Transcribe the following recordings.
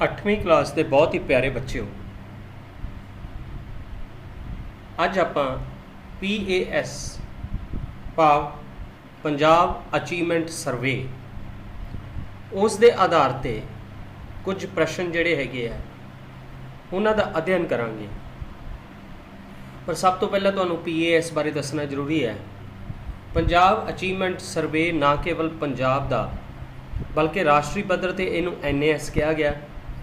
ਅੱਠਵੀਂ ਕਲਾਸ ਦੇ ਬਹੁਤ ਹੀ ਪਿਆਰੇ ਬੱਚਿਓ, ਅੱਜ ਆਪਾਂ PAS ਭਾਵ ਪੰਜਾਬ ਅਚੀਵਮੈਂਟ ਸਰਵੇ ਉਸ ਦੇ ਆਧਾਰ 'ਤੇ ਕੁਝ ਪ੍ਰਸ਼ਨ ਜਿਹੜੇ ਹੈਗੇ ਆ ਉਹਨਾਂ ਦਾ ਅਧਿਐਨ ਕਰਾਂਗੇ। ਪਰ ਸਭ ਤੋਂ ਪਹਿਲਾਂ ਤੁਹਾਨੂੰ PAS ਬਾਰੇ ਦੱਸਣਾ ਜ਼ਰੂਰੀ ਹੈ। ਪੰਜਾਬ ਅਚੀਵਮੈਂਟ ਸਰਵੇ ਨਾ ਕੇਵਲ ਪੰਜਾਬ ਦਾ ਬਲਕਿ ਰਾਸ਼ਟਰੀ ਪੱਧਰ 'ਤੇ ਇਹਨੂੰ NAS ਕਿਹਾ ਗਿਆ,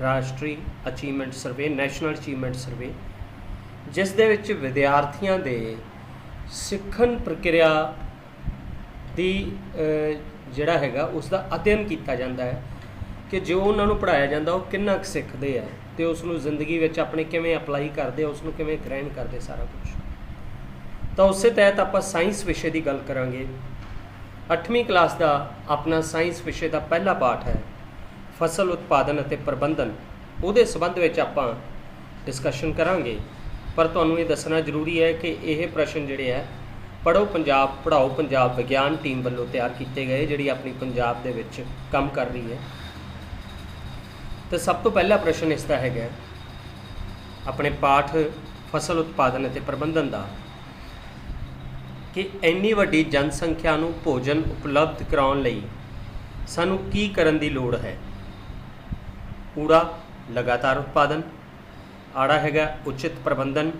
ਰਾਸ਼ਟਰੀ achievement survey, national achievement survey, ਜਿਸ ਦੇ ਵਿੱਚ ਵਿਦਿਆਰਥੀਆਂ ਦੇ ਸਿੱਖਣ ਪ੍ਰਕਿਰਿਆ ਦੀ ਜਿਹੜਾ ਹੈਗਾ ਉਸ ਦਾ ਅਧਿਐਨ ਕੀਤਾ ਜਾਂਦਾ ਹੈ ਕਿ ਜੋ ਉਹਨਾਂ ਨੂੰ ਪੜ੍ਹਾਇਆ ਜਾਂਦਾ ਉਹ ਕਿੰਨਾ ਕੁ ਸਿੱਖਦੇ ਆ ਅਤੇ ਉਸ ਨੂੰ ਜ਼ਿੰਦਗੀ ਵਿੱਚ ਆਪਣੇ ਕਿਵੇਂ ਅਪਲਾਈ ਕਰਦੇ, ਉਸ ਨੂੰ ਕਿਵੇਂ ਗ੍ਰਹਿਣ ਕਰਦੇ, ਸਾਰਾ ਕੁਛ। ਤਾਂ ਉਸੇ ਤਹਿਤ ਆਪਾਂ ਸਾਇੰਸ ਵਿਸ਼ੇ ਦੀ ਗੱਲ ਕਰਾਂਗੇ। 8ਵੀਂ ਕਲਾਸ ਦਾ ਆਪਣਾ ਸਾਇੰਸ ਵਿਸ਼ੇ ਦਾ ਪਹਿਲਾ ਪਾਠ ਹੈ ਫਸਲ ਉਤਪਾਦਨ ਅਤੇ ਪ੍ਰਬੰਧਨ। ਉਹਦੇ ਸੰਬੰਧ ਵਿੱਚ ਆਪਾਂ ਡਿਸਕਸ਼ਨ ਕਰਾਂਗੇ। ਪਰ ਤੁਹਾਨੂੰ ਇਹ ਦੱਸਣਾ ਜ਼ਰੂਰੀ ਹੈ ਕਿ ਇਹ ਪ੍ਰਸ਼ਨ ਜਿਹੜੇ ਹੈ ਪੜ੍ਹੋ ਪੰਜਾਬ ਪੜ੍ਹਾਓ ਪੰਜਾਬ ਵਿਗਿਆਨ ਟੀਮ ਵੱਲੋਂ ਤਿਆਰ ਕੀਤੇ ਗਏ, ਜਿਹੜੀ ਆਪਣੀ ਪੰਜਾਬ ਦੇ ਵਿੱਚ ਕੰਮ ਕਰ ਰਹੀ ਹੈ। ਤਾਂ ਸਭ ਤੋਂ ਪਹਿਲਾ ਪ੍ਰਸ਼ਨ ਇਸ ਦਾ ਹੈਗਾ ਆਪਣੇ ਪਾਠ ਫਸਲ ਉਤਪਾਦਨ ਅਤੇ ਪ੍ਰਬੰਧਨ ਦਾ ਕਿ ਇੰਨੀ ਵੱਡੀ ਜਨਸੰਖਿਆ ਨੂੰ ਭੋਜਨ ਉਪਲਬਧ ਕਰਾਉਣ ਲਈ ਸਾਨੂੰ ਕੀ ਕਰਨ ਦੀ ਲੋੜ ਹੈ। ਊੜਾ ਲਗਾਤਾਰ ਉਤਪਾਦਨ, ਆੜਾ ਹੈਗਾ ਉਚਿਤ ਪ੍ਰਬੰਧਨ,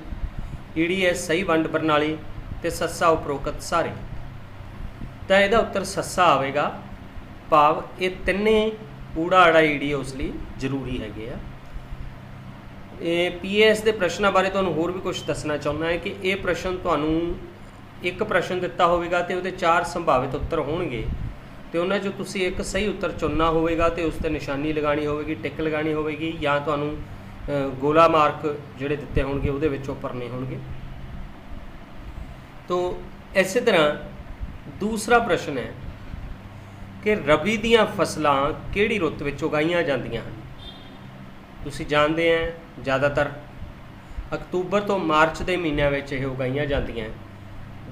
ਈੜੀ ਹੈ ਸਹੀ ਵੰਡ ਪ੍ਰਣਾਲੀ ਅਤੇ ਸੱਸਾ ਉਪਰੋਕਤ ਸਾਰੇ। ਤਾਂ ਇਹਦਾ ਉੱਤਰ ਸੱਸਾ ਆਵੇਗਾ, ਭਾਵ ਇਹ ਤਿੰਨੇ ਊੜਾ ਆੜਾ ਈੜੀ ਉਸ ਲਈ ਜ਼ਰੂਰੀ ਹੈਗੇ ਆ। ਇਹ PAS ਦੇ ਪ੍ਰਸ਼ਨਾਂ ਬਾਰੇ ਤੁਹਾਨੂੰ ਹੋਰ ਵੀ ਕੁਝ ਦੱਸਣਾ ਚਾਹੁੰਦਾ ਹੈ ਕਿ ਇਹ ਪ੍ਰਸ਼ਨ ਤੁਹਾਨੂੰ ਇੱਕ ਪ੍ਰਸ਼ਨ ਦਿੱਤਾ ਹੋਵੇਗਾ ਅਤੇ ਉਹਦੇ 4 ਸੰਭਾਵਿਤ ਉੱਤਰ ਹੋਣਗੇ ਅਤੇ ਉਹਨਾਂ 'ਚੋਂ ਤੁਸੀਂ ਇੱਕ ਸਹੀ ਉੱਤਰ ਚੁਣਨਾ ਹੋਵੇਗਾ ਅਤੇ ਉਸ 'ਤੇ ਨਿਸ਼ਾਨੀ ਲਗਾਉਣੀ ਹੋਵੇਗੀ, ਟਿਕ ਲਗਾਉਣੀ ਹੋਵੇਗੀ, ਜਾਂ ਤੁਹਾਨੂੰ ਗੋਲਾ ਮਾਰਕ ਜਿਹੜੇ ਦਿੱਤੇ ਹੋਣਗੇ ਉਹਦੇ ਵਿੱਚੋਂ ਭਰਨੇ ਹੋਣਗੇ। ਤੋ ਇਸੇ ਤਰ੍ਹਾਂ ਦੂਸਰਾ ਪ੍ਰਸ਼ਨ ਹੈ ਕਿ ਰਬੀ ਦੀਆਂ ਫਸਲਾਂ ਕਿਹੜੀ ਰੁੱਤ ਵਿੱਚ ਉਗਾਈਆਂ ਜਾਂਦੀਆਂ ਹਨ। ਤੁਸੀਂ ਜਾਣਦੇ ਹੈ ਜ਼ਿਆਦਾਤਰ ਅਕਤੂਬਰ ਤੋਂ ਮਾਰਚ ਦੇ ਮਹੀਨਿਆਂ ਵਿੱਚ ਇਹ ਉਗਾਈਆਂ ਜਾਂਦੀਆਂ,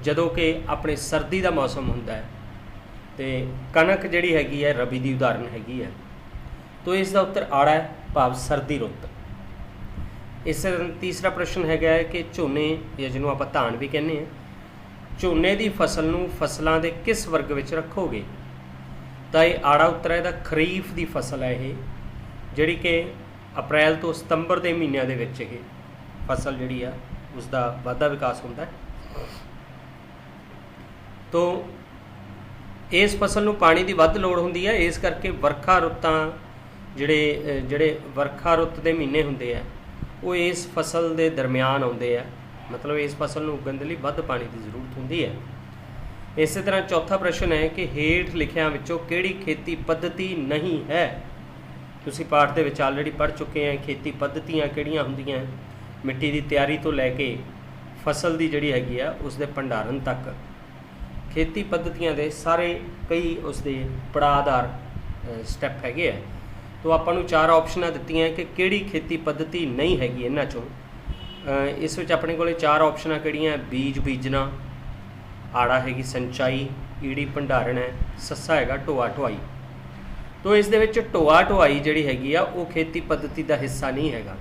ਜਦੋਂ ਕਿ ਆਪਣੇ ਸਰਦੀ ਦਾ ਮੌਸਮ ਹੁੰਦਾ ਹੈ ਅਤੇ ਕਣਕ ਜਿਹੜੀ ਹੈਗੀ ਹੈ ਰਬੀ ਦੀ ਉਦਾਹਰਨ ਹੈਗੀ ਹੈ। ਤੋ ਇਸ ਦਾ ਉੱਤਰ ਆੜਾ ਹੈ, ਭਾਵ ਸਰਦੀ ਰੁੱਤ। ਇਸ ਤਰ੍ਹਾਂ ਤੀਸਰਾ ਪ੍ਰਸ਼ਨ ਹੈਗਾ ਹੈ ਕਿ ਝੋਨੇ ਜਾਂ ਜਿਹਨੂੰ ਆਪਾਂ ਧਾਨ ਵੀ ਕਹਿੰਦੇ ਹਾਂ, ਝੋਨੇ ਦੀ ਫਸਲ ਨੂੰ ਫਸਲਾਂ ਦੇ ਕਿਸ ਵਰਗ ਵਿੱਚ ਰੱਖੋਗੇ। ਤਾਂ ਇਹ ਆੜਾ ਉੱਤਰ ਹੈ, ਇਹਦਾ ਖਰੀਫ ਦੀ ਫਸਲ ਹੈ ਇਹ, ਜਿਹੜੀ ਕਿ ਅਪ੍ਰੈਲ ਤੋਂ ਸਤੰਬਰ ਦੇ ਮਹੀਨਿਆਂ ਦੇ ਵਿੱਚ ਇਹ ਫਸਲ ਜਿਹੜੀ ਆ ਉਸ ਦਾ ਵਾਧਾ ਵਿਕਾਸ ਹੁੰਦਾ ਹੈ। ਤੋ ਇਸ ਫਸਲ ਨੂੰ ਪਾਣੀ ਦੀ ਵੱਧ ਲੋੜ ਹੁੰਦੀ ਹੈ, ਇਸ ਕਰਕੇ ਵਰਖਾ ਰੁੱਤਾਂ ਜਿਹੜੇ ਵਰਖਾ ਰੁੱਤ ਦੇ ਮਹੀਨੇ ਹੁੰਦੇ ਆ ਉਹ ਇਸ ਫਸਲ ਦੇ ਦਰਮਿਆਨ ਆਉਂਦੇ ਆ, ਮਤਲਬ ਇਸ ਫਸਲ ਨੂੰ ਉਗਣ ਦੇ ਲਈ ਵੱਧ ਪਾਣੀ ਦੀ ਜ਼ਰੂਰਤ ਹੁੰਦੀ ਹੈ। ਇਸੇ ਤਰ੍ਹਾਂ ਚੌਥਾ ਪ੍ਰਸ਼ਨ ਹੈ ਕਿ ਹੇਠ ਲਿਖਿਆਂ ਵਿੱਚੋਂ ਕਿਹੜੀ ਖੇਤੀ ਪੱਧਤੀ ਨਹੀਂ ਹੈ। ਤੁਸੀਂ ਪਾਠ ਦੇ ਵਿੱਚ ਆਲਰੇਡੀ ਪੜ੍ਹ ਚੁੱਕੇ ਹੈ ਖੇਤੀ ਪੱਧਤੀਆਂ ਕਿਹੜੀਆਂ ਹੁੰਦੀਆਂ, ਮਿੱਟੀ ਦੀ ਤਿਆਰੀ ਤੋਂ ਲੈ ਕੇ ਫਸਲ ਦੀ ਜਿਹੜੀ ਹੈਗੀ ਆ ਉਸ ਦੇ ਭੰਡਾਰਨ ਤੱਕ ਖੇਤੀ ਪੱਧਤੀਆਂ ਦੇ ਸਾਰੇ ਕਈ ਉਸ ਦੇ ਪੜਾਅਦਾਰ ਸਟੈਪ ਹੈਗੇ ਆ। ਤੋ ਆਪਾਂ ਨੂੰ 4 ਆਪਸ਼ਨਾਂ ਦਿੱਤੀਆਂ ਕਿ ਕਿਹੜੀ ਖੇਤੀ ਪੱਧਤੀ ਨਹੀਂ ਹੈਗੀ ਇਹਨਾਂ 'ਚੋਂ। ਇਸ ਵਿੱਚ ਆਪਣੇ ਕੋਲ 4 ਆਪਸ਼ਨਾਂ ਕਿਹੜੀਆਂ, ਬੀਜ ਬੀਜਣਾ, ਆੜਾ ਹੈਗੀ ਸਿੰਚਾਈ, ਈੜੀ ਭੰਡਾਰਨ ਹੈ, ਸੱਸਾ ਹੈਗਾ ਢੋਆ ਢੁਆਈ। ਤੋ ਇਸ ਦੇ ਵਿੱਚ ਢੋਆ ਢੁਆਈ ਜਿਹੜੀ ਹੈਗੀ ਆ ਉਹ ਖੇਤੀ ਪੱਧਤੀ ਦਾ ਹਿੱਸਾ ਨਹੀਂ ਹੈਗਾ।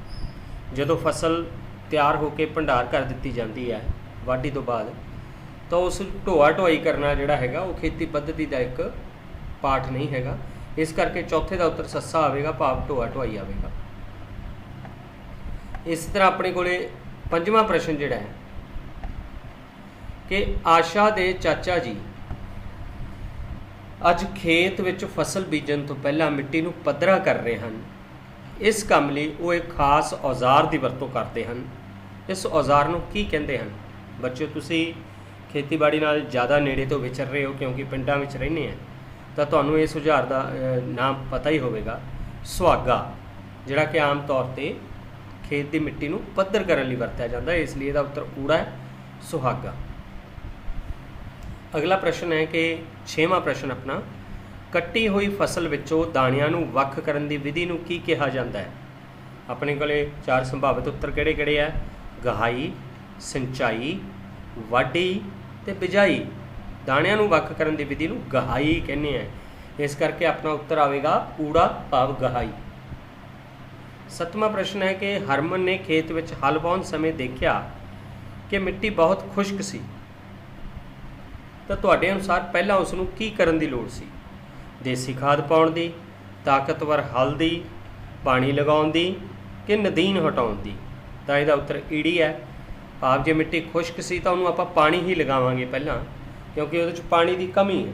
ਜਦੋਂ ਫਸਲ ਤਿਆਰ ਹੋ ਕੇ ਭੰਡਾਰ ਕਰ ਦਿੱਤੀ ਜਾਂਦੀ ਹੈ ਵਾਢੀ ਤੋਂ ਬਾਅਦ, ਤਾਂ ਉਸ ਢੋਆ ਢੁਆਈ ਕਰਨਾ ਜਿਹੜਾ ਹੈਗਾ ਉਹ ਖੇਤੀ ਪੱਧਤੀ ਦਾ ਇੱਕ ਪਾਰਟ ਨਹੀਂ ਹੈਗਾ। ਇਸ ਕਰਕੇ ਚੌਥੇ ਦਾ ਉੱਤਰ ਸੱਸਾ ਆਵੇਗਾ, ਭਾਵ ਢੋਆ ਢੁਆਈ ਆਵੇਗਾ। ਇਸ ਤਰ੍ਹਾਂ ਆਪਣੇ ਕੋਲੇ ਪੰਜਵਾਂ ਪ੍ਰਸ਼ਨ ਜਿਹੜਾ ਹੈ ਕਿ ਆਸ਼ਾ ਦੇ ਚਾਚਾ ਜੀ ਅੱਜ ਖੇਤ ਵਿੱਚ ਫਸਲ ਬੀਜਣ ਤੋਂ ਪਹਿਲਾਂ ਮਿੱਟੀ ਨੂੰ ਪੱਧਰਾ ਕਰ ਰਹੇ ਹਨ। ਇਸ ਕੰਮ ਲਈ ਉਹ ਇੱਕ ਖਾਸ ਔਜ਼ਾਰ ਦੀ ਵਰਤੋਂ ਕਰਦੇ ਹਨ। ਇਸ ਔਜ਼ਾਰ ਨੂੰ ਕੀ ਕਹਿੰਦੇ ਹਨ। ਬੱਚਿਓ, ਤੁਸੀਂ ਖੇਤੀਬਾੜੀ ਨਾਲ ਜ਼ਿਆਦਾ ਨੇੜੇ ਤੋਂ ਵਿਚਰ ਰਹੇ ਹੋ ਕਿਉਂਕਿ ਪਿੰਡਾਂ ਵਿੱਚ ਰਹਿੰਦੇ ਆ, ਤਾਂ ਤੁਹਾਨੂੰ ਇਸ ਔਜ਼ਾਰ ਦਾ ਨਾਮ ਪਤਾ ਹੀ ਹੋਵੇਗਾ, ਸੁਹਾਗਾ, ਜਿਹੜਾ ਕਿ ਆਮ ਤੌਰ 'ਤੇ ਖੇਤ ਦੀ ਮਿੱਟੀ ਨੂੰ ਪੱਧਰ ਕਰਨ ਲਈ ਵਰਤਿਆ ਜਾਂਦਾ ਹੈ। ਇਸ ਲਈ ਇਹਦਾ ਉੱਤਰ ਊੜਾ ਹੈ, ਸੁਹਾਗਾ। ਅਗਲਾ ਪ੍ਰਸ਼ਨ ਹੈ ਕਿ 6ਵਾਂ ਪ੍ਰਸ਼ਨ ਆਪਣਾ, ਕੱਟੀ ਹੋਈ ਫਸਲ ਵਿੱਚੋਂ ਦਾਣਿਆਂ ਨੂੰ ਵੱਖ ਕਰਨ ਦੀ ਵਿਧੀ ਨੂੰ ਕੀ ਕਿਹਾ ਜਾਂਦਾ ਹੈ। ਆਪਣੇ ਕੋਲੇ 4 ਸੰਭਾਵਿਤ ਉੱਤਰ ਕਿਹੜੇ ਕਿਹੜੇ ਆ, ਗਹਾਈ, ਸਿੰਚਾਈ, ਵਾਢੀ ਅਤੇ ਬਿਜਾਈ। ਦਾਣਿਆਂ ਨੂੰ ਵੱਖ ਕਰਨ ਦੀ ਵਿਧੀ ਨੂੰ ਗਹਾਈ ਕਹਿੰਦੇ ਆ, ਇਸ ਕਰਕੇ ਆਪਣਾ ਉੱਤਰ ਆਵੇਗਾ ਊੜਾ, ਭਾਵ ਗਹਾਈ। 7वां प्रश्न है कि हरमन ने खेत में हल वाहन समय देखा कि मिट्टी बहुत खुश्क सी, तो तुहाडे अनुसार पहला उसनूं की करन दी लोड़ सी? देसी खाद पाउण दी, ताकतवर हल दी, पानी लगाउण दी कि नदीन हटाउण दी? तो इसदा उत्तर ईड़ी है। भाव जे मिट्टी खुश्क सी तो उन्होंने आपां पानी ही लगावांगे पहला, क्योंकि उहदे च पानी की कमी है,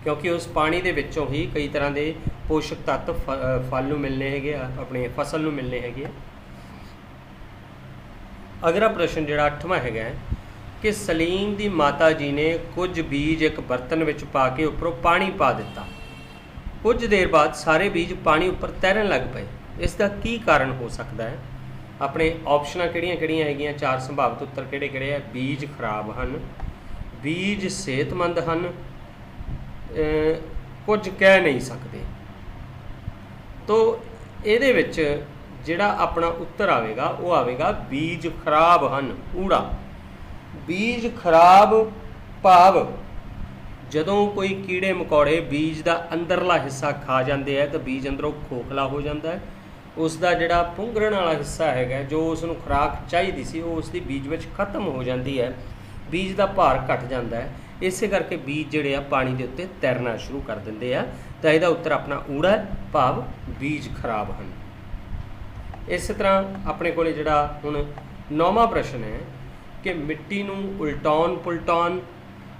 क्योंकि उस पानी दे विचों ही कई तरह के पोषक तत्व फल नूं मिलने हैगे, अपने फसल नूं मिलने हैगे। अगला प्रश्न जिहड़ा 8वां हैगा कि सलीम दी माता जी ने कुछ बीज एक बर्तन विच पा के उपरों पानी पा दिता, कुछ देर बाद सारे बीज पानी उपर तैरन लग पे, इसका की कारण हो सकता है? अपने ऑप्शनां किहड़ियां-किहड़ियां हैगियां? 4 संभावित उत्तर किहड़े-किहड़े है? बीज खराब हन, बीज सेहतमंद हन, कुछ कह नहीं सकते। तो इहदे विच जिहड़ा अपना उत्तर आवेगा वो आवेगा बीज खराब हन, ऊड़ा। बीज खराब भाव जदों कोई कीड़े मकौड़े बीज का अंदरला हिस्सा खा जाते हैं तो बीज अंदरों खोखला हो जाता है, उसका जिहड़ा पुंगरन वाला हिस्सा है जो उसनूं खुराक चाहिए सी वो उसकी बीज में खत्म हो जाती है, बीज का भार घट जाता है, इस करके बीज जिहड़े आ पानी के उत्ते तैरना शुरू कर देंगे आ। तो इसका उत्तर अपना ऊड़ा है, भाव बीज खराब हैं। इस तरह अपने को जिहड़ा हुण 9वां प्रश्न है कि मिट्टी नूं उलटाउण पुलटाउण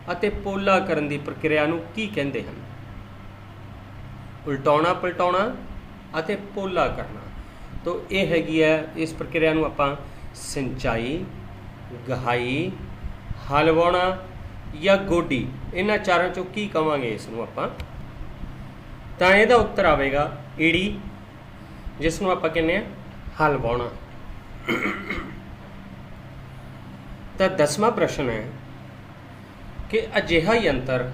अते पोला करन दी प्रक्रिया नूं की कहंदे हन? उलटाउणा पलटाउणा अते पोला करना, तो ये हैगी है इस प्रक्रिया नूं आपां सिंचाई, गहाई, हल वाहणा या गोडी, इन्हां चारों चों की कहांगे इसनूं आपां? तां इहदा उत्तर आवेगा ईड़ी, जिसनूं आपां कहने हल वाहणा। तो 10वां प्रश्न है कि अजिहा यंत्र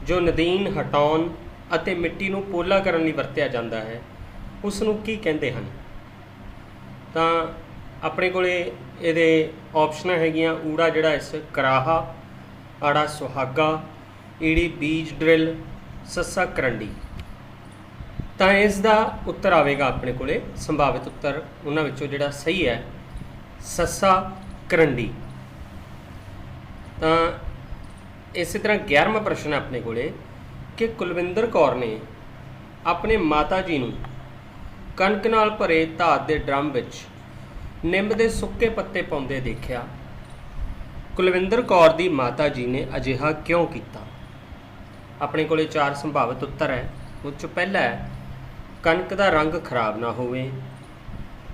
जो नदीन हटाउण अते मिट्टी नूं पोला करन लई वरतिया जांदा है उसनूं की कहंदे हन? तां अपने कोले इहदे ऑप्शनां हैगियां ऊड़ा जिहड़ा इस कराहा, आड़ा सुहागा, ईड़ी बीज ड्रिल, सस्सा करंडी। तो इसका उत्तर आवेगा अपने कोले संभावित उत्तर उन्हां विचों जिहड़ा सही है सस्सा करंडी। तो इस तरह 11वां प्रश्न है अपने कोले कि कुलविंदर कौर ने अपने माता जी नूं कणक नाल भरे धात के ड्रम विच निंब के सुक्के पत्ते पाउंदे देखिया, कुलविंदर कौर की माता जी ने अजिहा क्यों किया? अपने कोले 4 संभावित उत्तर है। उस च पहला है कणक का रंग खराब ना होवे,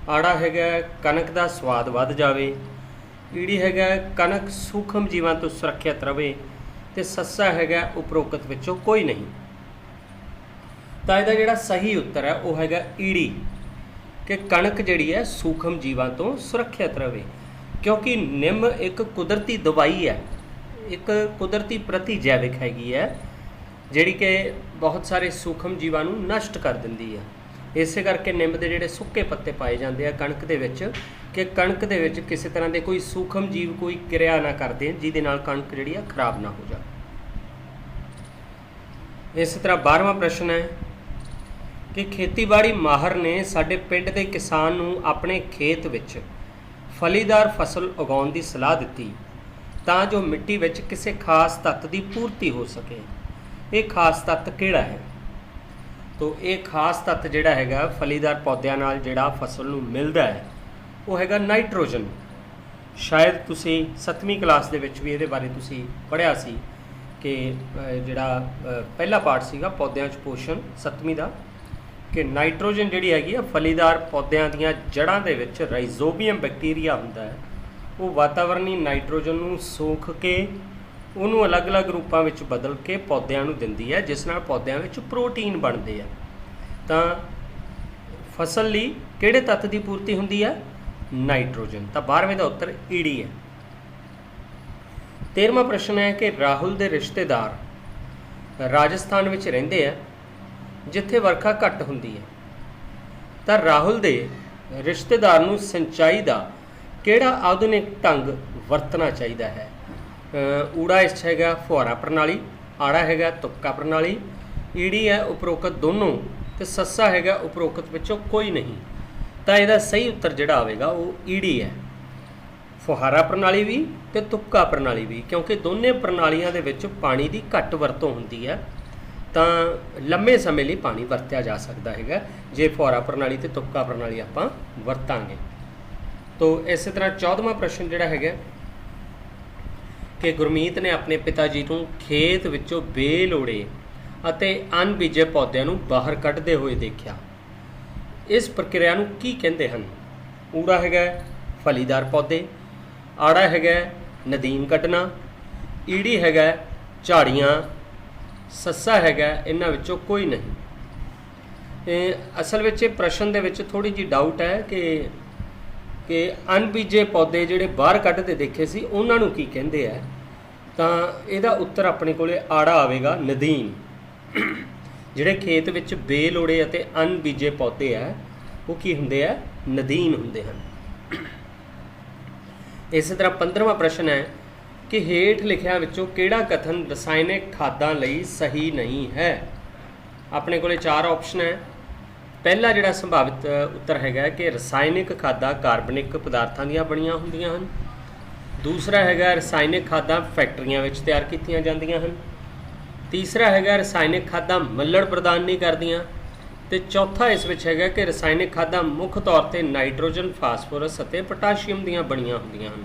आड़ा हैगा कणक का स्वाद वध जावे, ईड़ी हैगा कणक सूखम जीवां तो सुरक्षित रहे, तो सस्सा हैगा उपरोक्त विचों कोई नहीं। तो इसका जिहड़ा सही उत्तर है वह हैगा ईड़ी, कि कणक जिहड़ी है सूखम जीवां तो सुरक्षित रहे, क्योंकि निम एक कुदरती दवाई है, एक कुदरती प्रतिजैविक हैगी है जिहड़ी कि बहुत सारे सूखम जीवां नूं नष्ट कर दिंदी है। इस करके निंब के जिहड़े सुक्के पत्ते पाए जाते हैं कणक दे विच, कि कणक दे विच किसी तरह के कोई सूखम जीव कोई क्रिया ना करते जिहदे नाल कणक जिहड़ी है खराब ना हो जाए। इस तरह 12वां प्रश्न है कि खेतीबाड़ी माहर ने साडे पिंड के किसान नूं अपने खेत विच फलीदार फसल उगाउण की सलाह दी तां जो मिट्टी विच किसी खास तत्त की पूर्ति हो सके। ये खास तत्त किहड़ा है? तो ये खास तत्त जिहड़ा हैगा फलीदार पौद्यां नाल जिहड़ा फसल नूं मिलदा है वो हैगा नाइट्रोजन। शायद तुसी 7वीं क्लास दे विच भी इहदे बारे तुसी पढ़िया सी कि जिहड़ा पहला पार्ट सीगा पौद्यां च पोषण 7वीं दा, कि नाइट्रोजन जिहड़ी हैगी आ फलीदार पौद्यां दीयां जड़ां दे विच राइजोबियम बैक्टीरिया हुंदा है, वो वातावरणी नाइट्रोजन नूं सोख के उन्होंने अलग अलग रूपों में बदल के पौद्यां नूं दिंदी है, जिस नाल पौद्यां विच प्रोटीन बनते हैं। तो फसल लई किहड़े तत्त की पूर्ति हुंदी है? नाइट्रोजन। तो 12वें का उत्तर ईड़ी है। 13वां प्रश्न है कि राहुल के रिश्तेदार राजस्थान विच रहिंदे है जिथे वर्खा घट हुंदी है, तो राहुल के रिश्तेदार नूं सिंचाई का किहड़ा आधुनिक ढंग वरतना चाहिए है? ऊड़ा इस हैगा फुहारा प्रणाली, आड़ा हैगा तुक्का प्रणाली, ईड़ी है उपरोक्त दोनों, ਤੇ ਸੱਸਾ ਹੈਗਾ ਉਪਰੋਕਤ ਵਿੱਚੋਂ ਕੋਈ ਨਹੀਂ। ਤਾਂ ਇਹਦਾ ਸਹੀ ਉੱਤਰ ਜਿਹੜਾ ਆਵੇਗਾ ਉਹ ਈਡੀ ਹੈ। ਫੁਹਾਰਾ ਪ੍ਰਣਾਲੀ ਵੀ ਤੇ ਤੁਪਕਾ ਪ੍ਰਣਾਲੀ ਵੀ, ਕਿਉਂਕਿ ਦੋਨੇ ਪ੍ਰਣਾਲੀਆਂ ਦੇ ਵਿੱਚ ਪਾਣੀ ਦੀ ਘੱਟ ਵਰਤੋਂ ਹੁੰਦੀ ਹੈ, ਤਾਂ ਲੰਮੇ ਸਮੇਂ ਲਈ ਪਾਣੀ ਵਰਤਿਆ ਜਾ ਸਕਦਾ ਹੈਗਾ ਜੇ ਫੁਹਾਰਾ ਪ੍ਰਣਾਲੀ ਤੇ ਤੁਪਕਾ ਪ੍ਰਣਾਲੀ ਆਪਾਂ ਵਰਤਾਂਗੇ। ਤੋ ਇਸੇ ਤਰ੍ਹਾਂ 14ਵਾਂ ਪ੍ਰਸ਼ਨ ਜਿਹੜਾ ਹੈਗਾ ਕਿ ਗੁਰਮੀਤ ਨੇ ਆਪਣੇ ਪਿਤਾ ਜੀ ਨੂੰ ਖੇਤ ਵਿੱਚੋਂ ਬੇਲੋੜੇ ਅਤੇ ਅਣਬੀਜੇ ਪੌਦਿਆਂ ਨੂੰ ਬਾਹਰ ਕੱਢਦੇ ਹੋਏ ਦੇਖਿਆ। ਇਸ ਪ੍ਰਕਿਰਿਆ ਨੂੰ ਕੀ ਕਹਿੰਦੇ ਹਨ? ਊੜਾ ਹੈਗਾ ਫਲੀਦਾਰ ਪੌਦੇ, ਆੜਾ ਹੈਗਾ ਨਦੀਨ ਕੱਢਣਾ, ਈੜੀ ਹੈਗਾ ਝਾੜੀਆਂ, ਸੱਸਾ ਹੈਗਾ ਇਹਨਾਂ ਵਿੱਚੋਂ ਕੋਈ ਨਹੀਂ। ਅਸਲ ਵਿੱਚ ਇਹ ਪ੍ਰਸ਼ਨ ਦੇ ਵਿੱਚ ਥੋੜ੍ਹੀ ਜਿਹੀ ਡਾਊਟ ਹੈ ਕਿ ਅਣਬੀਜੇ ਪੌਦੇ ਜਿਹੜੇ ਬਾਹਰ ਕੱਢਦੇ ਦੇਖੇ ਸੀ ਉਹਨਾਂ ਨੂੰ ਕੀ ਕਹਿੰਦੇ ਆ। ਤਾਂ ਇਹਦਾ ਉੱਤਰ ਆਪਣੇ ਕੋਲੇ ਆੜਾ ਆਵੇਗਾ, ਨਦੀਨ। ਜਿਹੜੇ ਖੇਤ ਵਿੱਚ ਬੇਲੋੜੇ ਅਤੇ ਅਣਬੀਜੇ ਪੌਦੇ ਆ ਉਹ ਕੀ ਹੁੰਦੇ ਆ? ਨਦੀਨ ਹੁੰਦੇ ਹਨ। ਇਸੇ ਤਰ੍ਹਾਂ 15ਵਾਂ ਪ੍ਰਸ਼ਨ ਹੈ ਕਿ ਹੇਠ ਲਿਖਿਆਂ ਵਿੱਚੋਂ ਕਿਹੜਾ ਕਥਨ ਰਸਾਇਣਿਕ ਖਾਦਾਂ ਲਈ ਸਹੀ ਨਹੀਂ ਹੈ? ਆਪਣੇ ਕੋਲੇ 4 ਆਪਸ਼ਨ ਹੈ। ਪਹਿਲਾ ਜਿਹੜਾ ਸੰਭਾਵਿਤ ਉੱਤਰ ਹੈਗਾ ਕਿ ਰਸਾਇਣਿਕ ਖਾਦਾਂ ਕਾਰਬਨਿਕ ਪਦਾਰਥਾਂ ਦੀਆਂ ਬਣੀਆਂ ਹੁੰਦੀਆਂ ਹਨ। ਦੂਸਰਾ ਹੈਗਾ ਰਸਾਇਣਿਕ ਖਾਦਾਂ ਫੈਕਟਰੀਆਂ ਵਿੱਚ ਤਿਆਰ ਕੀਤੀਆਂ ਜਾਂਦੀਆਂ ਹਨ। ਤੀਸਰਾ ਹੈਗਾ ਰਸਾਇਣਿਕ ਖਾਦਾਂ ਮੱਲੜ ਪ੍ਰਦਾਨ ਨਹੀਂ ਕਰਦੀਆਂ। ਤੇ ਚੌਥਾ ਇਸ ਵਿੱਚ ਹੈਗਾ ਕਿ ਰਸਾਇਣਿਕ ਖਾਦਾਂ ਮੁੱਖ ਤੌਰ 'ਤੇ ਨਾਈਟ੍ਰੋਜਨ, ਫਾਸਫੋਰਸ ਅਤੇ ਪੋਟਾਸ਼ੀਅਮ ਦੀਆਂ ਬਣੀਆਂ ਹੁੰਦੀਆਂ ਹਨ।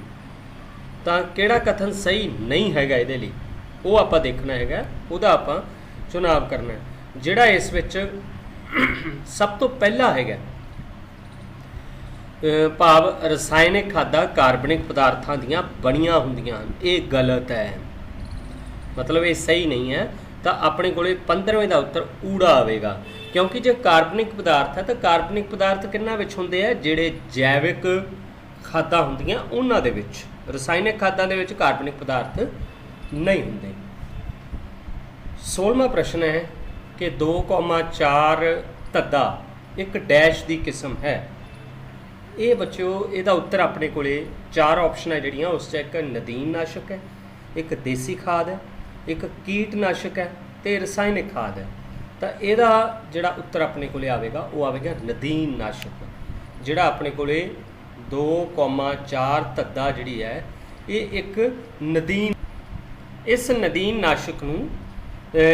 ਤਾਂ ਕਿਹੜਾ ਕਥਨ ਸਹੀ ਨਹੀਂ ਹੈਗਾ ਇਹਦੇ ਲਈ ਉਹ ਆਪਾਂ ਦੇਖਣਾ ਹੈਗਾ, ਉਹਦਾ ਆਪਾਂ ਚੁਣਾਵ ਕਰਨਾ। ਜਿਹੜਾ ਇਸ ਵਿੱਚ ਸਭ ਤੋਂ ਪਹਿਲਾ ਹੈਗਾ ਭਾਵ ਰਸਾਇਣਿਕ ਖਾਦਾਂ ਕਾਰਬਨਿਕ ਪਦਾਰਥਾਂ ਦੀਆਂ ਬਣੀਆਂ ਹੁੰਦੀਆਂ ਹਨ, ਇਹ ਗਲਤ ਹੈ, ਮਤਲਬ ਇਹ ਸਹੀ ਨਹੀਂ ਹੈ। ਤਾਂ ਆਪਣੇ ਕੋਲੇ 15ਵੇਂ ਦਾ ਉੱਤਰ ਊੜਾ ਆਵੇਗਾ, ਕਿਉਂਕਿ ਜੇ ਕਾਰਬਨਿਕ ਪਦਾਰਥ ਹੈ ਤਾਂ ਕਾਰਬਨਿਕ ਪਦਾਰਥ ਕਿਹਨਾਂ ਵਿੱਚ ਹੁੰਦੇ ਆ? ਜਿਹੜੇ ਜੈਵਿਕ ਖਾਦਾਂ ਹੁੰਦੀਆਂ ਉਹਨਾਂ ਦੇ ਵਿੱਚ। ਰਸਾਇਣਿਕ ਖਾਦਾਂ ਦੇ ਵਿੱਚ ਕਾਰਬਨਿਕ ਪਦਾਰਥ ਨਹੀਂ ਹੁੰਦੇ। 16ਵਾਂ ਪ੍ਰਸ਼ਨ ਹੈ ਕਿ 2,4 ਧੱਦਾ ਇੱਕ ਡੈਸ਼ ਦੀ ਕਿਸਮ ਹੈ। ਇਹ ਬੱਚਿਓ ਇਹਦਾ ਉੱਤਰ ਆਪਣੇ ਕੋਲੇ 4 ਆਪਸ਼ਨ ਹੈ ਜਿਹੜੀਆਂ, ਉਸ 'ਚ ਇੱਕ ਨਦੀਨ ਨਾਸ਼ਕ ਹੈ, ਇੱਕ ਦੇਸੀ ਖਾਦ ਹੈ, ਇੱਕ ਕੀਟਨਾਸ਼ਕ ਹੈ ਤੇ ਰਸਾਇਣਿਕ ਖਾਦ ਹੈ। ਤਾਂ ਇਹਦਾ ਜਿਹੜਾ ਉੱਤਰ ਆਪਣੇ ਕੋਲੇ ਆਵੇਗਾ ਉਹ ਆਵੇਗਾ ਨਦੀਨ ਨਾਸ਼ਕ। ਜਿਹੜਾ ਆਪਣੇ ਕੋਲੇ 2,4 ਧੱਦਾ ਜਿਹੜੀ ਹੈ ਇਹ ਇੱਕ ਨਦੀਨ, ਇਸ ਨਦੀਨ ਨਾਸ਼ਕ ਨੂੰ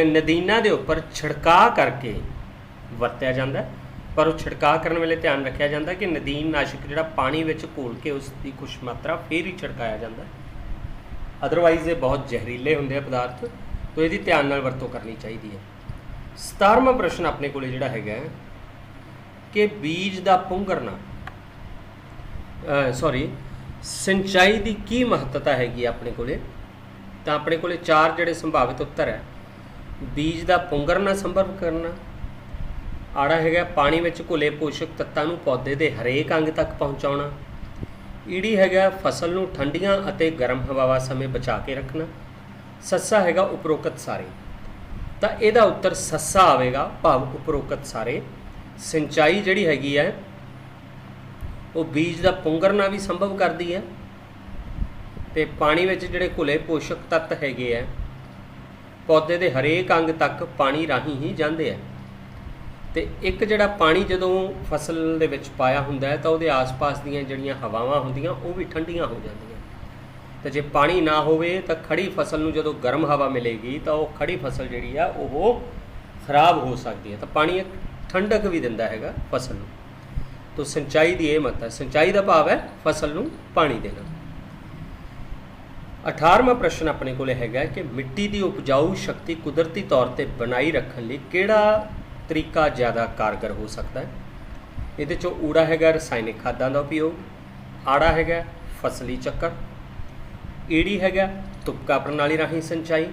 ਨਦੀਨਾਂ ਦੇ ਉੱਪਰ ਛਿੜਕਾਅ ਕਰਕੇ ਵਰਤਿਆ ਜਾਂਦਾ, ਪਰ ਉਹ ਛਿੜਕਾਅ ਕਰਨ ਵੇਲੇ ਧਿਆਨ ਰੱਖਿਆ ਜਾਂਦਾ ਕਿ ਨਦੀਨ ਨਾਸ਼ਕ ਜਿਹੜਾ ਪਾਣੀ ਵਿੱਚ ਘੋਲ ਕੇ ਉਸ ਦੀ ਕੁਛ ਮਾਤਰਾ ਫੇਰ ਹੀ ਛਿੜਕਾਇਆ ਜਾਂਦਾ, ਅਦਰਵਾਈਜ਼ ਇਹ ਬਹੁਤ ਜ਼ਹਿਰੀਲੇ ਹੁੰਦੇ ਆ ਪਦਾਰਥ, ਤਾਂ ਇਹਦੀ ਧਿਆਨ ਨਾਲ ਵਰਤੋਂ ਕਰਨੀ ਚਾਹੀਦੀ ਹੈ। 17ਵਾਂ ਪ੍ਰਸ਼ਨ ਆਪਣੇ ਕੋਲੇ ਜਿਹੜਾ ਹੈਗਾ ਕਿ ਬੀਜ ਦਾ ਪੁੰਗਰਨਾ ਸਿੰਚਾਈ ਦੀ ਕੀ ਮਹੱਤਤਾ ਹੈਗੀ ਆਪਣੇ ਕੋਲੇ? ਤਾਂ ਆਪਣੇ ਕੋਲੇ 4 ਜਿਹੜੇ ਸੰਭਾਵਿਤ ਉੱਤਰ ਹੈ। ਬੀਜ ਦਾ ਪੁੰਗਰਨਾ ਸੰਭਵ ਕਰਨਾ, ਆੜਾ ਹੈਗਾ ਪਾਣੀ ਵਿੱਚ ਘੁਲੇ ਪੋਸ਼ਕ ਤੱਤਾਂ ਨੂੰ ਪੌਦੇ ਦੇ ਹਰੇਕ ਅੰਗ ਤੱਕ ਪਹੁੰਚਾਉਣਾ, ਈੜੀ ਹੈਗਾ ਫਸਲ ਨੂੰ ਠੰਡੀਆਂ ਅਤੇ ਗਰਮ ਹਵਾਵਾਂ ਸਮੇਂ ਬਚਾ ਕੇ ਰੱਖਣਾ, ਸੱਸਾ ਹੈਗਾ ਉਪਰੋਕਤ ਸਾਰੇ। ਤਾਂ ਇਹਦਾ ਉੱਤਰ ਸੱਸਾ ਆਵੇਗਾ, ਭਾਵ ਉਪਰੋਕਤ ਸਾਰੇ। ਸਿੰਚਾਈ ਜਿਹੜੀ ਹੈਗੀ ਹੈ ਉਹ ਬੀਜ ਦਾ ਪੁੰਗਰਨਾ ਵੀ ਸੰਭਵ ਕਰਦੀ ਹੈ, ਤੇ ਪਾਣੀ ਵਿੱਚ ਜਿਹੜੇ ਘੁਲੇ ਪੋਸ਼ਕ ਤੱਤ ਹੈਗੇ ਆ ਪੌਦੇ ਦੇ ਹਰੇਕ ਅੰਗ ਤੱਕ ਪਾਣੀ ਰਾਹੀਂ ਹੀ ਜਾਂਦੇ ਆ। ਤੇ ਇੱਕ ਜਿਹੜਾ ਪਾਣੀ ਜਦੋਂ ਫਸਲ ਦੇ ਵਿੱਚ ਪਾਇਆ ਹੁੰਦਾ ਹੈ ਤਾਂ ਉਹਦੇ ਆਸ-ਪਾਸ ਦੀਆਂ ਜਿਹੜੀਆਂ ਹਵਾਵਾਂ ਹੁੰਦੀਆਂ ਉਹ ਵੀ ਠੰਡੀਆਂ ਹੋ ਜਾਂਦੀਆਂ। ਤੇ ਜੇ ਪਾਣੀ ਨਾ ਹੋਵੇ ਤਾਂ ਖੜੀ ਫਸਲ ਨੂੰ ਜਦੋਂ ਗਰਮ ਹਵਾ ਮਿਲੇਗੀ ਤਾਂ ਉਹ ਖੜੀ ਫਸਲ ਜਿਹੜੀ ਆ ਉਹ ਖਰਾਬ ਹੋ ਸਕਦੀ ਹੈ। ਤਾਂ ਪਾਣੀ ਇੱਕ ਠੰਡਕ ਵੀ ਦਿੰਦਾ ਹੈਗਾ ਫਸਲ ਨੂੰ। ਤਾਂ ਸਿੰਚਾਈ ਦੀ ਇਹ ਮਹੱਤਤਾ, ਸਿੰਚਾਈ ਦਾ ਭਾਵ ਹੈ ਫਸਲ ਨੂੰ ਪਾਣੀ ਦੇਣਾ। 18ਵਾਂ ਪ੍ਰਸ਼ਨ ਆਪਣੇ ਕੋਲੇ ਹੈਗਾ ਕਿ ਮਿੱਟੀ ਦੀ ਉਪਜਾਊ ਸ਼ਕਤੀ ਕੁਦਰਤੀ ਤੌਰ ਤੇ ਬਣਾਈ ਰੱਖਣ ਲਈ ਕਿਹੜਾ ਤਰੀਕਾ ਜ਼ਿਆਦਾ ਕਾਰਗਰ ਹੋ ਸਕਦਾ ਹੈ? ਇਹਦੇ 'ਚੋਂ ਊੜਾ ਹੈਗਾ ਰਸਾਇਣਿਕ ਖਾਦਾਂ ਦਾ ਉਪਯੋਗ, ਆੜਾ ਹੈਗਾ ਫਸਲੀ ਚੱਕਰ, ਈੜੀ ਹੈਗਾ ਤੁਪਕਾ ਪ੍ਰਣਾਲੀ ਰਾਹੀਂ ਸਿੰਚਾਈ,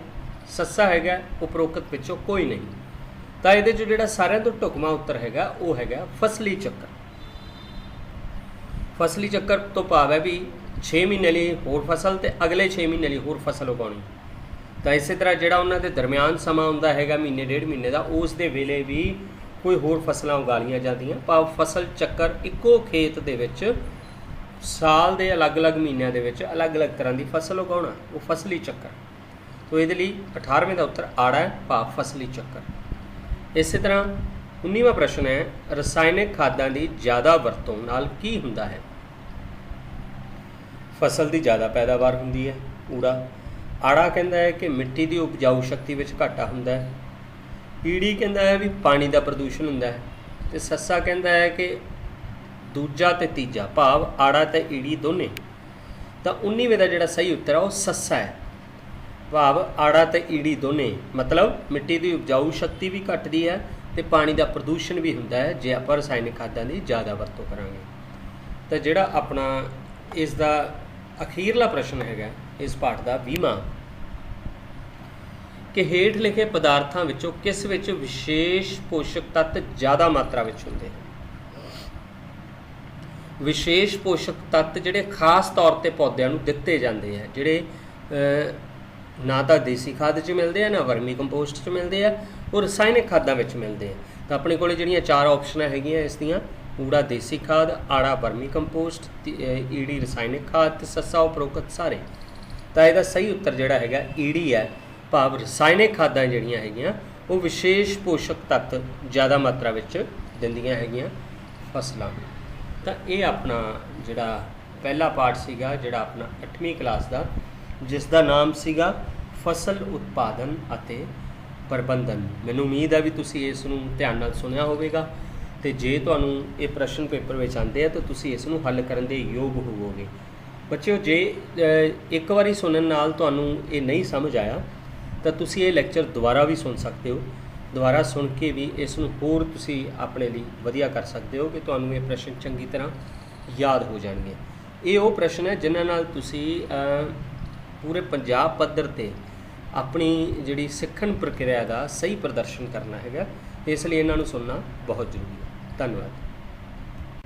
ਸੱਸਾ ਹੈਗਾ ਉਪਰੋਕਤ ਵਿੱਚੋਂ ਕੋਈ ਨਹੀਂ। ਤਾਂ ਇਹਦੇ 'ਚ ਜਿਹੜਾ ਸਾਰਿਆਂ ਤੋਂ ਢੁਕਵਾਂ ਉੱਤਰ ਹੈਗਾ ਉਹ ਹੈਗਾ ਫਸਲੀ ਚੱਕਰ। ਫਸਲੀ ਚੱਕਰ ਤੋਂ ਭਾਵ ਹੈ ਵੀ 6 ਮਹੀਨੇ ਲਈ ਹੋਰ ਫਸਲ ਤੇ ਅਗਲੇ 6 ਮਹੀਨੇ ਲਈ ਹੋਰ ਫਸਲ ਉਗਾਉਣੀ। ਤਾਂ ਇਸੇ ਤਰ੍ਹਾਂ ਜਿਹੜਾ ਉਹਨਾਂ ਦੇ ਦਰਮਿਆਨ ਸਮਾਂ ਹੁੰਦਾ ਹੈਗਾ ਮਹੀਨੇ ਡੇਢ ਮਹੀਨੇ ਦਾ, ਉਸ ਦੇ ਵੇਲੇ ਵੀ ਕੋਈ ਹੋਰ ਫਸਲਾਂ ਉਗਾ ਲਈਆਂ ਜਾਂਦੀਆਂ, ਭਾਵ ਫਸਲ ਚੱਕਰ ਇੱਕੋ ਖੇਤ ਦੇ ਵਿੱਚ ਸਾਲ ਦੇ ਅਲੱਗ-ਅਲੱਗ ਮਹੀਨਿਆਂ ਦੇ ਵਿੱਚ ਅਲੱਗ-ਅਲੱਗ ਤਰ੍ਹਾਂ ਦੀ ਫਸਲ ਉਗਾਉਣਾ, ਉਹ ਫਸਲੀ ਚੱਕਰ। ਤਾਂ ਇਹਦੇ ਲਈ 18ਵੇਂ ਦਾ ਉੱਤਰ ਆੜਾ ਹੈ, ਭਾਵ ਫਸਲੀ ਚੱਕਰ। ਇਸੇ ਤਰ੍ਹਾਂ 19वां प्रश्न है, रसायनिक खादां की ज़्यादा वरतों नाल की हुंदा है? फसल की ज़्यादा पैदावार हुंदी है, ऊड़ा। आड़ा कहता है कि मिट्टी की उपजाऊ शक्ति में घाटा हुंदा है। ईड़ी कहता है भी पानी का प्रदूषण हुंदा है। तो सस्सा कहता है कि दूजा ते तीजा, भाव आड़ा ते ईड़ी दोने। तो 19वें का जिहड़ा सही उत्तर है वो सस्सा है, भाव आड़ा ते ईड़ी दोने। मतलब मिट्टी की उपजाऊ शक्ति भी घटदी है तो पानी का प्रदूषण भी हुंदा है जे आपां रसायनिक खादां की ज़्यादा वरतों करांगे। तो जिहड़ा अपना इसका अखीरला प्रश्न है इस पाठ का 20वां, कि हेठ लिखे पदार्थों विचों किस विच विशेष पोषक तत्त ज़्यादा मात्रा विच हुंदे हैं? विशेष पोषक तत्त जिहड़े खास तौर पर पौदिਆਂ ਨੂੰ ਦਿੱਤੇ ਜਾਂਦੇ हैं, ਜਿਹੜੇ ना तो देसी खाद च मिलते हैं ना वर्मी कंपोस्ट च मिलते हैं और रसायनिक खादों में मिलते हैं। तो अपने को ਜਿਹੜੀਆਂ 4 ऑप्शन हैगियां इस दियां, ऊड़ा देसी खाद, आड़ा वर्मी कंपोस्ट, ईड़ी रसायनिक खाद, सस्सा उपरोक्त सारे। तो इसका सही उत्तर जोड़ा है ईड़ी है, भाव रसायनिक खादां ਜਿਹੜੀਆਂ हैगियां वो विशेष पोषक तत्त ज़्यादा मात्रा में दिंदियां हैगियां फसलों। तो ये अपना जोड़ा पहला पाठ सीगा जोड़ा अपना 8वीं क्लास का, जिसका नाम सीगा फसल उत्पादन अते प्रबंधन। मैनूं उम्मीद है भी तुसीं इस नूं ध्यान नाल सुनिया होवेगा ते जे तुहानूं ये प्रश्न पेपर में आते हैं तो तुसीं इस नूं हल करन दे योग होवोगे। बच्चों जे एक बारी सुनन नाल तुहानूं ये नहीं समझ आया तो तुसीं ये लैक्चर दोबारा भी सुन सकते हो। दोबारा सुन के भी इस नूं होर तुसीं अपने लिए वधिया कर सकते हो कि तुहानूं ये प्रश्न चंगी तरह याद हो जाएंगे। ये वो प्रश्न है जिन्हां नाल तुसीं पूरे पंजाब पद्धर ते अपनी जिहड़ी सिੱਖਣ प्रक्रिया का सही प्रदर्शन करना है, इसलिए इन्हां नूं सुनना बहुत जरूरी है। धन्यवाद।